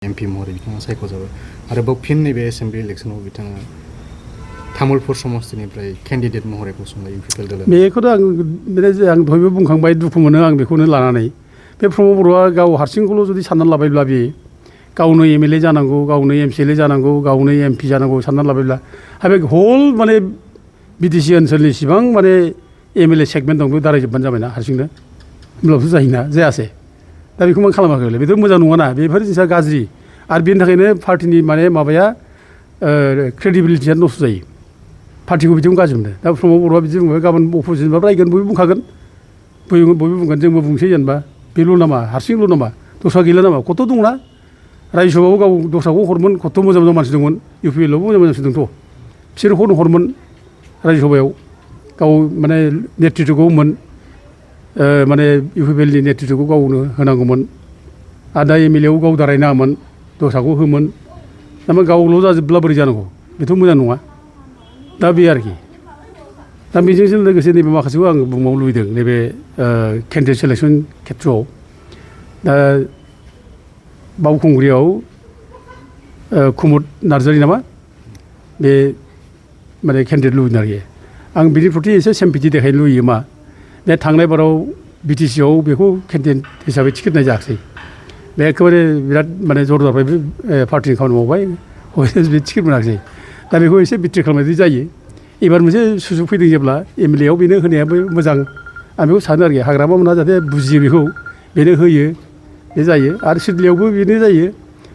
MP महरै बिथाङा सायख'जाबाय आरोबाव फिन नैबे एसेम्बलि इलेक्सनाव बिथाङा तामुलपुर समस्तिनिफ्राय केन्डिडेट महरै गसंबाय इउपिपिएल दल। बेखौथ' आं दहायबो बुंखांबाय, दुखु मोनो आं बेखौनो लानानै। बे प्रमद बर'आ गाव हारसिंखौल' जुदि साननानै लाबायब्ला बे गावनो MLA जानांगौ, गावनो MCLA जानांगौ, गावनो MP जानांगौ साननानै लाबायब्ला बे हल माने बिटिसि ओनसोलनि सिबां माने MLA सेगमेन्ट दं बेखौ दारायजोबबानो जाबायना हारसिंनो, होमब्लाबो जायोना जायासै। दा बेखौ मान खालामाखै, बेथ' मोजां नङाना, बेफोर जिनिसा गाज्रि। आरो बेनि थाखायनो पार्टिनि माने माबाया क्रेडिबिलिटिया नस्थ' जायो, पार्टिखौ बिदिखौ गाज्रि मोनो। दा प्रमद बर'आ बिदि बुंबाय, गाबोन अफिसनिबा रायगोन, बयबो बुंखागोन, बयबो बुंगोन, जोंबो बुंसै जेनेबा बेल' नामा, हारसिंल' नामा, दस्रा गैला नामा, कत' दंना। रायजो सभायाव गाव दस्राखौ हरमोन, कत' मोजां मोजां मानसि दंमोन, इउपिपिएलआवबो मोजां मानसि दंथ', बिसोर हरमोन रायजो सभायाव, गाव माने नेतृत्वखौ माने इउपिपिएलनि नेतृत्वखौ गावनो होनांगौमोन। आरो दा MLAआव गाव दारायनाङामोन, दस्राखौ होमोन। थारमाने गावल' जाजोबब्ला बोरै जानांगौ, बेथ' मोजां नङा। दा बे आरोखि। दा बेजों लोगोसे नैबे माखासेखौ आं बुंबावनो लुबैदों, नैबे केन्डिडेट सेलेक्सन खेथ्रआव। दा बावखुंग्रियाव कुमुद नार्जारि नामा बे माने केन्डिडेट लुबैदों आरोखि। आं बिनि प्रति एसे सिम्पेथि देखायनो लुबैयो। मा बे थांनाय बाराव बिटिसिआव बेखौ केन्डिडेट हिसाबै टिकेट होनाय जायाखिसै। बे एखेबारे बिराद माने जरदारनिफ्राय बे पार्टिनि खामानि मावबाय, बे टिकेट मोनाखिसै। दा बेखौ एसे बिट्रि खालामनाय जायो। एबार मोनसे सुजुग फैदों जेब्ला MLAआव बेनो होनायाबो मोजां, आं बेखौ सानो आरोखि। हाग्रामा मोना जाहाथे बुजियो बेखौ, बेनो होयो, बे जायो। आरो सिडलियावबो बेनो जायो।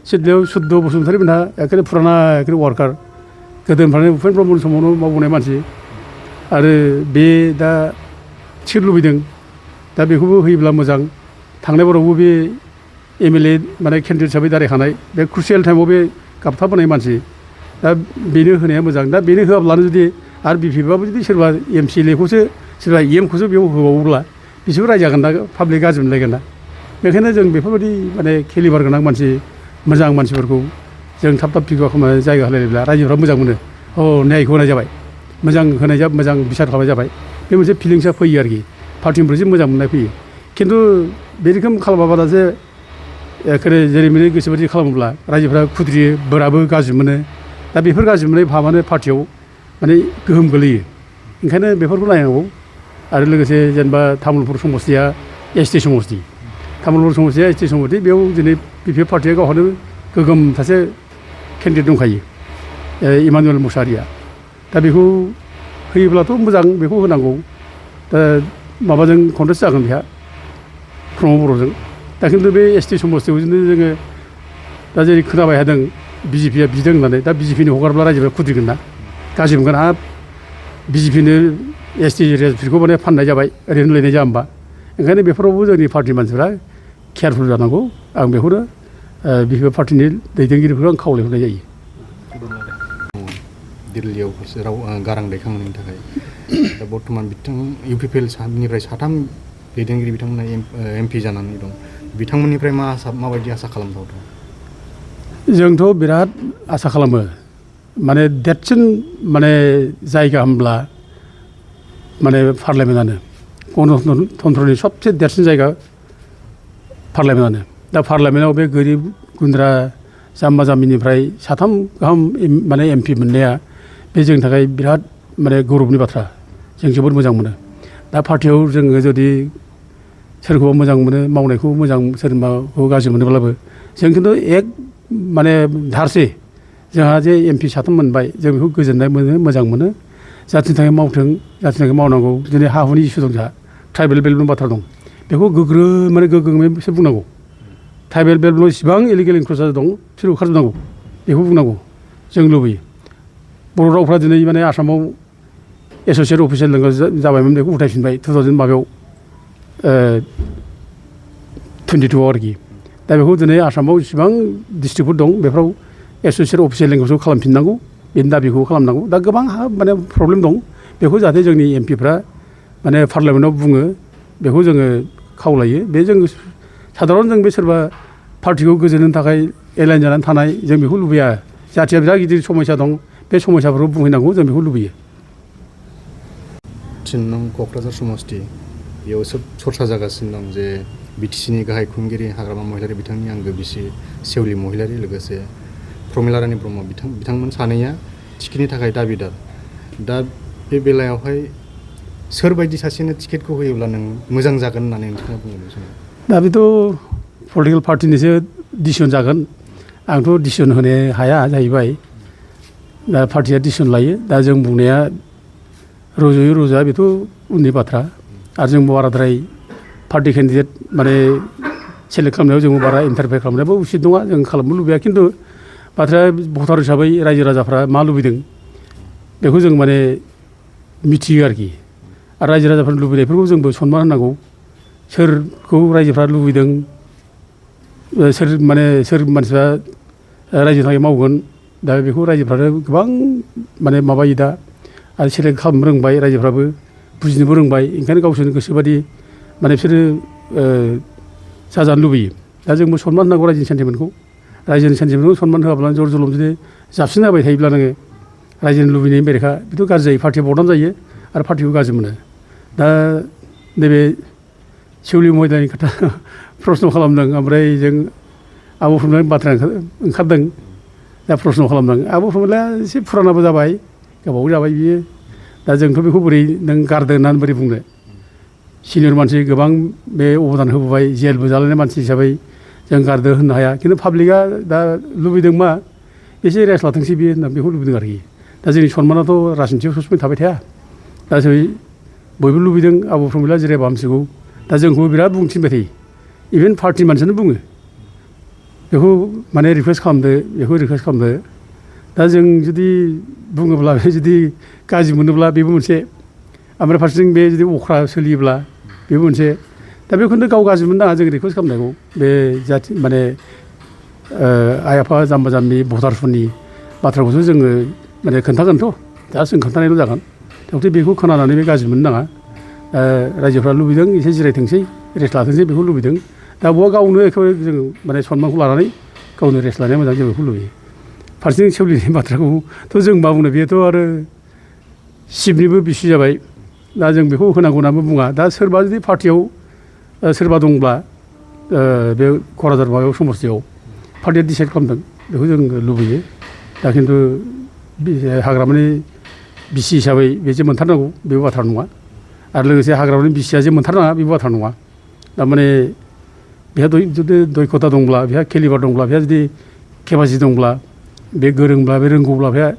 सिडलियाव सुद्द बसुमतारी मोनहा एखेबारे फुराना वार्कार, गोदोनिफ्रायनो उपेन्द्र ब्रह्मनि समावनो मावबोनाय मानसि। आरो बे दा टिकेट लुबैदों, दा बेखौबो होयोब्ला मोजां। थांनाय बारावबो बे MLA माने केन्डिडेट हिसाबै दारायखानाय, बे क्रुसियेल टाइमाव बे गाबथाबोनाय मानसि। दा बेनो होनाया मोजां। दा बेनो होआब्लानो जुदि आरो बिपिएफआबो जुदि सोरबा MCLAखौसो सोरबा EMखौसो बेयाव होबावोब्ला बिसोरबो रायजागोन ना, पाब्लिक गाज्रि मोनलायगोन ना। बेखायनो जों बेफोरबायदि माने केलिबार गोनां मानसि, मोजां मानसिफोरखौ जों थाब फिगुवा खालामनानै जायगा होलायोब्ला रायजोफ्रा मोजां मोनो। न्यायखौ होनाय जाबाय, मोजां होनाय जाबाय, मोजां बिसार खालामनाय जाबाय, बे मोनसे फिलिंसआ फैयो आरोखि। पार्टिनिफ्राय जे मोजां मोननाय फैयो। खिन्थु बे रोखोम खालामाबादा जे एखेबारे जेरैबायदि गोसोबायदि खालामोब्ला रायजोफ्रा खुद्रियो, बोराबो गाज्रि मोनो। दा बेफोर गाज्रि मोननाय भाबानो पार्टियाव माने गोहोम गोलैयो। ओंखायनो बेफोरखौ नायनांगौ। आरो लोगोसे जेनेबा तामुलपुर समस्तिया ST समस्ति, तामुलपुर समस्तिया ST समस्ति, बेयाव दिनै BPF पार्टिया गावहानो गोगोम सासे केन्डिडेट दंखायो, इमानुवेल मुसाहारिया। दा बेखौ होयोब्लाथ' मोजां, बेखौ होनांगौ। दा माबाजों कन्टेस्ट जागोन बेहा, प्रमद बर'जों। दा खिन्थु बे ST समस्तियाव जोङो दा जेरै खोनाबाय थादों BJPआ बिदों होननानै, दा BJPनो हगारब्ला रायजोफ्रा खुद्रिगोन ना, गाज्रि मोनगोन। हाब BJPनो ST एरियाफोरखौ माने फाननाय जाबाय, ओरैनो लायनाय जाया होमबा। ओंखायनो बेफोरावबो जोंनि पार्टिनि मानसिफ्रा केयारफुल जानांगौ। आं बेखौनो BPF पार्टिनि दैदेनगिरिफोरखौ आं खावलायहरनाय जायो। दिल्लीयाव राव गारां दैखांनायनि थाखाय दा बर्थमान बिथां इउपिपिएल निफ्राय 3 दैदेनगिरि बिथांमोना MP जानानै दं। बिथांमोननिफ्राय माबायदि आसा खालामथावथाव? जोंथ' बिराद आसा खालामो। माने देरसिन माने जायगा होनब्ला माने पार्लामेन्टआनो, गणतन्त्रनि सबसे देरसिन जायगा पार्लामेन्टआनो। दा पार्लामेन्टआव बे गोरिब गुन्द्रा जाम्बा जाम्बिनिफ्राय 3 गाहाम माने MP मोननाया बे जोंनि थाखाय बिराद माने गौरबनि बाथ्रा। जों जोबोद मोजां मोनो। दा पार्टियाव जोङो जुदि सोरखौबा मोजां मोनो, मावनायखौ मोजां, सोरबाखौ गाज्रि मोनोब्लाबो जों खिन्थु माने धारसे जोंहा जे MP 3 मोनबाय, जों बेखौ गोजोननाय मोनो, मोजां मोनो। जाथिनि थाखाय मावथों, जाथिनि थाखाय मावनांगौ। दिनै हा हुनि इसु दं, जोंहा ट्राइबेल बेल्टनि बाथ्रा दं, बेखौ गोग्गोमैसो बुंनांगौ। ट्राइबेल बेल्टआव इसिबां इलिगेल इनक्रोचार दं, बिसोर होखारजोबनांगौ, बेखौ बुंनांगौ जों लुबैयो। बर' रावफ्रा दिनै माने आसामाव एस'सियेट अफिसियेल लेंगुवेज जाबायमोन, बेखौ उथायफिनबाय 2022 आरोखि। दा बेखौ दिनै आसामाव इसिबां डिस्ट्रिक्टफोर दं, बेफोराव एस'सियेट अफिसियेल लेंगुवेजखौ खालामफिननांगौ, बेनि दाबिखौ खालामनांगौ। दा गोबां माने प्रब्लेम दं, बेखौ जाहाथे जोंनि MPफ्रा माने पार्लामेन्टआव बुङो, बेखौ जोङो खावलायो। बे जों साधारन जों बे सोरबा पार्टिखौ गोजोननो थाखाय एलाइन जानानै थानाय, जों बेखौ लुबैया। जाथिया बिराद गिदिर समस्या दं, बे समस्याफोरखौ बुंहैनांगौ, जों बेखौ लुबैयो। 3 क'क्राझार समस्ति, बेयाव सोब चर्चा जागासिनो दं जे बिटिसिनि गाहाय खुंगिरि हाग्रामा महिलारि बिथांनि आंगो बिसि सेवलि महिलारि लोगोसे प्रमिला रानी ब्रह्म बिथांमोन सानैया टिकेटनि थाखाय दाबिदार। दा बे बेलायावहाय सोरबायदि सासेनो टिकेटखौ होयोब्ला नों मोजां जागोन होननानै नोंथाङा बुङो बे समाव? दा बेथ' पलिटिकेल पार्टिनिसो डिसिसन जागोन। आंथ' डिसिसन होनो हाया जाहैबाय। दा पार्टिया डिसिसन लायो। दा जों बुंनाया रज'यो रज'आ बेथ' उननि बाथ्रा। आरो जों बाराद्राय पार्टि केन्डिडेट माने सेलेक्ट खालामनायाव जों बारा इन्टारफेयार खालामनायाबो उचित नङा। जों खालामनो लुबैया, खिन्थु बाथ्राया भटार हिसाबै रायजो राजाफ्रा मा लुबैदों बेखौ जों माने मिथियो आरोखि। आरो रायजो राजाफोरनि लुबैनायफोरखौ जोंबो सनमान होनांगौ। सोरखौ रायजोफ्रा लुबैदों, सोर मानसिफ्रा रायजोनि थाखाय मावगोन, दा बेखौ रायजोफ्रानो गोबां माने माबायो दा। आरो सेलेक्ट खालामनो रोंबाय, रायजोफ्राबो बुजिनोबो रोंबाय। ओंखायनो गावसोरनि गोसोबादि माने बिसोरो जाजानो लुबैयो। दा जोंबो सनमान होनांगौ रायजोनि सेन्टिमेन्टखौ। रायजोनि सेन्टिमेन्टखौ सनमान होआब्ला जर जलम जुदि जाबसिन होबाय थायोब्ला नोङो रायजोनि लुबैनायनि बेरेखा बेथ' गाज्रि जायो। पार्टिया बदनाम जायो आरो पार्टिखौ गाज्रि मोनो। दा नैबे सेवलि महिलानि खोथा प्रस्न' खालामदों, ओमफ्राय जों आब' प्रमिलानि बाथ्रा ओंखारदों। दा प्रस्न' खालामदों। आब' प्रमिलाया एसे फुरानाबो जाबाय, गोबाव जाबाय बियो। दा जोंथ' बेखौ बोरै नों गारदों होननानै बोरै बुंनो। सिनियर मानसि गोबां बे अबदान होबोबाय, जेलबो जालायनाय मानसि हिसाबै जों गारदो होननो हाया। खिन्थु पाब्लिकआ दा लुबैदों मा एसे रेस्ट लाथोंसै बियो होनना बेखौ लुबैदों आरोखि। दा जोंनि सनमानाथ' राजनितियाव सबसमाय थाबाय थाया। दा बयबो लुबैदों आब' प्रमिला जिरायबा हामसिगौ। दा जोंखौबो बिराद बुंथिनबाय थायो। इभेन पार्टि मानसियानो बुङो बेखौ माने रिकुवेस्ट खालामदो, बेखौ रिकुवेस्ट खालामदो। दा जों जुदि बुङोब्ला जुदि गाज्रि मोनोब्ला बेबो मोनसे, ओमफ्राय फारसेथिं बे जुदि अख्रा सोलियोब्ला बेबो मोनसे। दा बेखौनो गाव गाज्रि मोननो नाङा जों रिकुवेस्ट खालामनायखौ। बे जाथि माने आइ आफा जाम्बा जाम्बि भटारफोरनि बाथ्राखौसो जोङो माने खोन्थागोनथ'। दा जों खोन्थानायल' जागोन। थेवबो बेखौ खोनानानै बे गाज्रि मोननो नाङा। रायजोफ्रा लुबैदों एसे जिरायथोंसै, रेस्ट लाथोंसै, बेखौ लुबैदों। दा बहा गावनो एखेबारे जों माने सनमानखौ लानानै गावनो रेस्ट लानाया मोजां, जों बेखौ लुबैयो। फारसेथिं सेवलिनि बाथ्राखौथ' जों मा बुंनो, बेथ' आरो शिबनिबो बिसि जाबाय। दा जों बेखौ होनांगौ होननानैबो बुङा। दा सोरबा जुदि पार्टियाव सोरबा दंब्ला बे क'क्राझार माबायाव समस्तियाव पार्टिया डिसाइड खालामदों, बेखौ जों लुबैयो। दा खिन्थु हाग्रामानि बिसि हिसाबै बे जे मोनथारनांगौ बेबो बाथ्रा नङा। आरो लोगोसे हाग्रामानि बिसिया जे मोनथारनाङा बेबो बाथ्रा नङा। थारमाने बेहा जुदि दयखथा दंब्ला, बेहा केलिबार दंब्ला, बेहा जुदि केपासिटि दंब्ला, बे गोरोंब्ला, बे रोंगौब्ला, बेहा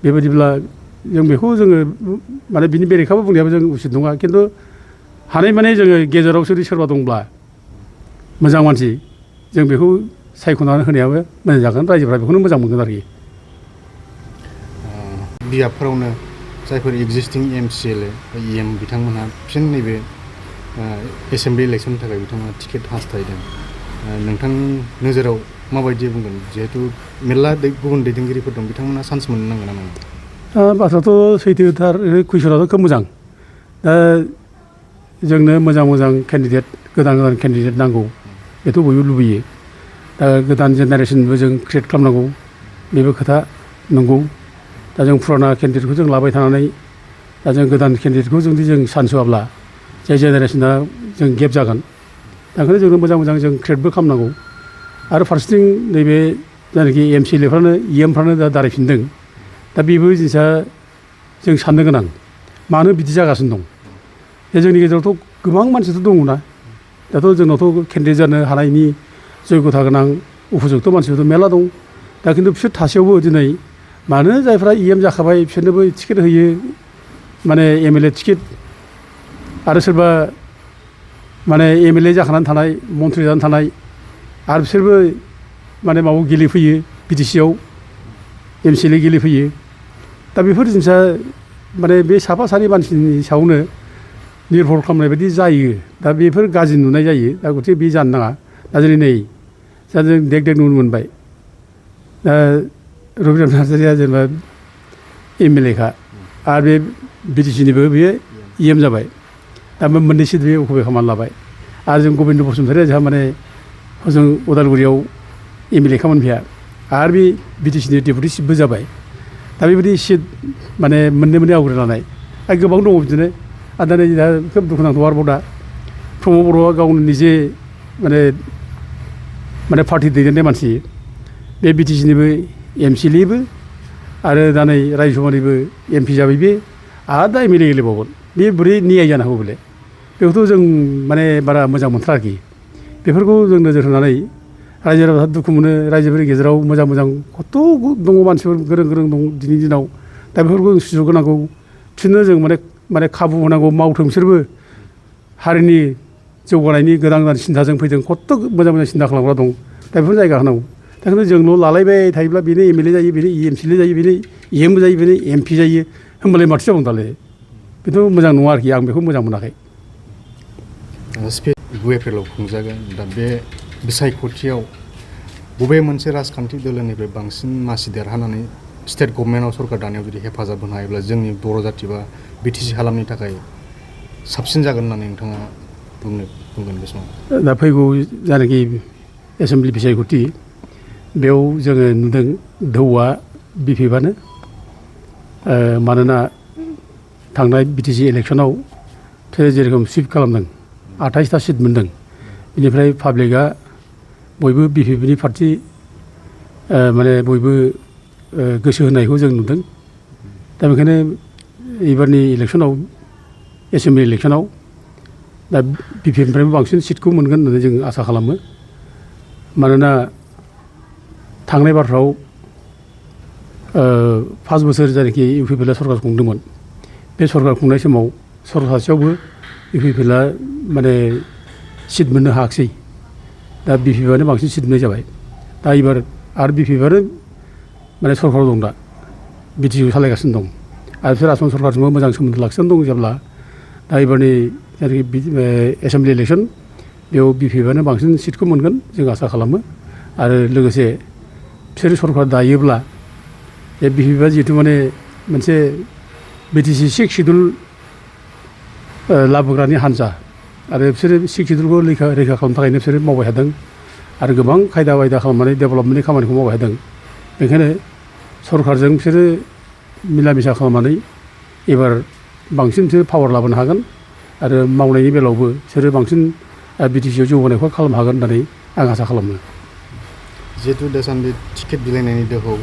बेबायदिब्ला जों बेखौ जोङो माने बिनि बेरेखाबो बुंनायाबो जों उचित नङा। खिन्थु हानायमानि जोङो गेजेराव जुदि सोरबा दंब्ला मोजां मानसि, जों बेखौ सायख'नानै होनायाबो मोजां जागोन। रायजोफ्रा बेखौनो मोजां मोनगोन आरोखि। बियाबफोरावनो जायफोर एक्जिस्टिं MCLA EM बिथांमोनहा फिन नैबे एसेम्बलि इलेक्सननि थाखाय बिथांमोना टिकेट हास्थायदों। नोंथांनि नोजोराव माबायदि बुंगोन? जिहेतु मेरला गुबुन दैदेनगिरिफोर दं, बिथांमोना चान्स मोननो नांगोन ना नाङा? बाथ्राथ' सैथोथार, कुइसनाथ' खोब मोजां। दा जोंनो मोजां केन्डिडेट, गोदान केन्डिडेट नांगौ, बेथ' बयबो लुबैयो। दा गोदान जेनेरेसनबो जों क्रियेट खालामनांगौ, बेबो खोथा नंगौ। दा जों फुराना केन्डिडेटखौ जों लाबाय थानानै दा जों गोदान केन्डिडेटखौ जुदि जों चान्स होआब्ला जाय जेनेरेसना जों गेप जागोन। दा ओंखायनो जोंनो मोजां जों क्रियेटबो खालामनांगौ। आरो फारसेथिं नैबे जायनाखि MCLAफ्रानो EMफ्रानो दा दारायफिनदों। दा बेबो जिनिसा जों साननो गोनां, मानो बिदि जागासिनो दं। दा जोंनि गेजेरावथ' गोबां मानसिथ' दङना। दाथ' जोंनावथ' केन्डिडेट जानो हानायनि जयगथा गोनां उपजुक्त मानसिफोर मेरला दं। दा खिन्थु बिसोर थासेयावबो दिनै मानो जायफ्रा EM जाखाबाय बिसोरनोबो टिकेट होयो, माने MLA टिकेट। आरो सोरबा माने MLA जाखानानै थानाय, मन्थ्रि जानानै थानाय, आरो बिसोरबो माने माबायाव गेलेफैयो, BTCआव MCLA गेलेफैयो। दा बेफोर जिनिसा माने बे साफा सानै मानसिनि सायावनो निर्भर खालामनाय बायदि जायो। दा बेफोर गाज्रि नुनाय जायो। दा गथिखे बे जानो नाङा। दा जेरै नै दा जों देग नुनो मोनबाय। दा रबिराम नार्जारिया जेनेबा MLA खा, आरो बे BTCनिबो बेयो EM जाबाय। दा मोननैसो बे अकुपाय खालामनानै लाबाय। आरो जों गबिन्द बसुमतारिया जोंहा माने हजों उदालगुरियाव MLA खामोन बिहा, आरो बे BTCनि डेपुटि चिफबो जाबाय। दा बेबायदि सिट माने मोननै आवग्रिना लानाय आरो गोबां दङ बिदिनो। आरो दा नै खोब दुखुनांथाव आरोबाव दा प्रमद बर'आ गावनो निजे माने पार्टि दैदेननाय मानसि बे बिटिसिनिबो एमसिएलएबो आरो दा नै रायजोसभानिबो एमपि जाबाय बे आरो दा एमएलए गेलेबावगोन बे बोरै नियाय जानो हागौ बेलाय बेखौथ' जों माने बारा मोजां मोनथारा आरोखि बेफोरखौ जों नोजोर होनानै रायजो राजाफ्रा दुखु मोनो रायजोफोरनि गेजेराव मोजां मोजां खथ' दङ मानसिफोर गोरों गोरों दं दिनैनि दिनाव दा बेफोरखौ जों सुजुग होनांगौ बिसोरनो जों माने खाबु होनांगौ मावथों बिसोरबो हारिनि जौगानायनि गोदान गोदान सिन्थाजों फैदों खथ' मोजां मोजां सिन्था खालामग्रा दं दा बेफोर जायगा होनांगौ दा बेखायनो जोंल' लालायबाय थायोब्ला बेनो एमएलए जायो बेनो एमसिएलए जायो बेनो एम जायो बेनो एमपि जायो होमबालाय माथो जाबावनो दालाय बेथ' मोजां नङा आरोखि आं बेखौ मोजां मोनाखै 9 एप्रिलाव खुंजागोन दा बे बिसायख'थियाव बबे मोनसे राजखान्थि दोलोनिफ्राय बांसिन मासि देरहानानै स्टेट गभर्नमेन्टआव सरकार दानायाव जुदि हेफाजाब होनो हायोब्ला जोंनि बर' जाथि बा बिटिसि हालामनि थाखाय साबसिन जागोन होननानै नोंथाङा बुंगोन बे समाव दा फैगौ जायनाखि एसेमब्लि बिसायख'थि बेयाव जोङो नुदों धौआ बिफिबानो मानोना थांनाय बिटिसि इलेक्सनाव बिसोरो जेरेखम सुइप खालामदों 28टा सिट मोनदों बेनिफ्राय पाब्लिकआ बयबो बिपिपिनि पार्टि माने बयबो गोसो होनायखौ जों नुदों दा बेखायनो एबारनि इलेक्सनाव एसेमब्लि इलेक्सनाव दा बिपिपिनिफ्रायबो बांसिन सिटखौ मोनगोन होननानै जों आसा खालामो मानोना थांनाय बारफ्राव 5 बोसोर जायनाखि इउपिपिएलआ सरकार खुंदोंमोन बे सरकार खुंनाय समाव सरकारसेयावबो इउपिपिएलआ माने सिट मोननो हायाखिसै दा बिपिपिआनो बांसिन सिट मोननाय जाबाय दा एबार आरो बिपिपिआनो माने सरकाराव दं दा बिटिसिखौ सालायगासिनो दं आरो बिसोर आसाम सरकारजोंबो मोजां सोमोन्दो लाखिनानै दं जेब्ला दा एबारनि जायनाखि एसेमब्लि इलेक्सन बेयाव बिपिपिआनो बांसिन सिटखौ मोनगोन जों आसा खालामो आरो लोगोसे बिसोर सरकार दायोब्ला बे बिपिपिआ जिहेतु माने मोनसे बिटिसि 6 सिडुल लाबोग्रानि हान्जा आरो बिसोरो 6 सिडुलखौ रैखा खालामनो थाखायनो बिसोरो मावबाय थादों आरो गोबां खायदा बायदा खालामनानै डेभेलपमेन्टनि खामानिखौ मावबाय थादों बेनिखायनो सरकारजों बिसोरो मिला मिसा खालामनानै एबार बांसिन बिसोरो पावार लाबोनो हागोन आरो मावनायनि बेलायावबो बिसोरो बांसिन बिटिसिआव जौगानायखौ खालामनो हागोन होननानै आं आसा खालामो जिहेतु दासान्दि टिकेट बिलाइनायनि दोहौ